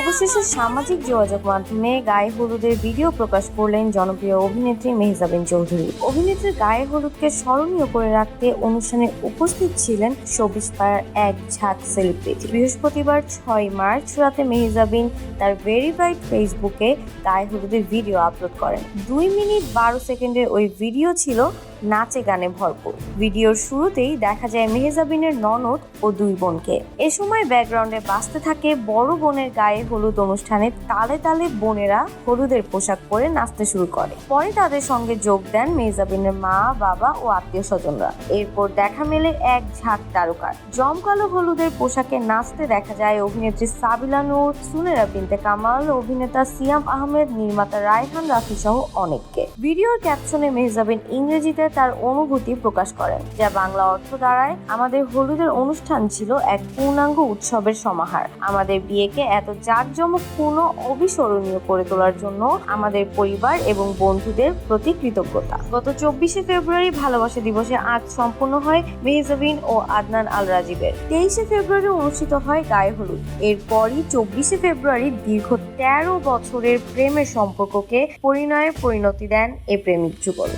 অবশেষে সামাজিক যোগাযোগ মাধ্যমে গায়ে হলুদের ভিডিও প্রকাশ করলেন জনপ্রিয় অভিনেত্রী মেহজাবিন চৌধুরী। অভিনেত্রীর গায়ে হলুদকে স্মরণীয় করে রাখতে অনুষ্ঠানে উপস্থিত ছিলেন শোবিজ পাড়ার এক ঝাঁক সেলিব্রিটি। বৃহস্পতিবার 6 মার্চ রাতে মেহজাবিন তার ভেরিফাইড ফেসবুকে গায়ে হলুদের ভিডিও আপলোড করেন। 2 মিনিট 12 সেকেন্ডের ওই ভিডিও ছিল নাচে গানে ভরপুর। ভিডিওর শুরুতেই দেখা যায় মেহজাবিনের ননদ ও 2 বোনকে। এ সময় ব্যাকগ্রাউন্ডে বাজতে থাকে বড় বোনের গায়ে হলুদ অনুষ্ঠানে তালে তালে বোনেরা হলুদের পোশাক পরে নাচতে শুরু করে। পরে তাদের সঙ্গে যোগ দেন মেহজাবিনের মা, বাবা ও আত্মীয় স্বজনরা। এরপর দেখা মেলে এক ঝাঁক তারকার। জমকালো হলুদের পোশাকে নাচতে দেখা যায় অভিনেত্রী সাবিলা নূর, সুনেরা বিনতে কামাল, অভিনেতা সিয়াম আহমেদ, নির্মাতা রায়হান রাফি সহ অনেককে। ভিডিওর ক্যাপশনে মেহজাবিন ইংরেজিতে তার অনুভূতি প্রকাশ করেন, যা বাংলা অর্থ দাঁড়ায়, আমাদের হলুদের অনুষ্ঠান ছিল এক পূর্ণাঙ্গ উৎসবের সমাহার। আমাদের বিয়েকে এত জাঁকজমকপূর্ণ অবিস্মরণীয় করে তোলার জন্য আমাদের পরিবার এবং বন্ধুদের প্রতি কৃতজ্ঞতা। গত 24শে ফেব্রুয়ারি ভালোবাসা দিবসে আজ সম্পন্ন হয় মেহজাবিন ও আদনান আল রাজীবের। 23শে ফেব্রুয়ারি অনুষ্ঠিত হয় গায়ে হলুদ। এরপরই 24শে ফেব্রুয়ারি দীর্ঘ 13 বছরের প্রেমের সম্পর্ককে পরিণয়ে পরিণতি দেন এ প্রেমিক যুগল।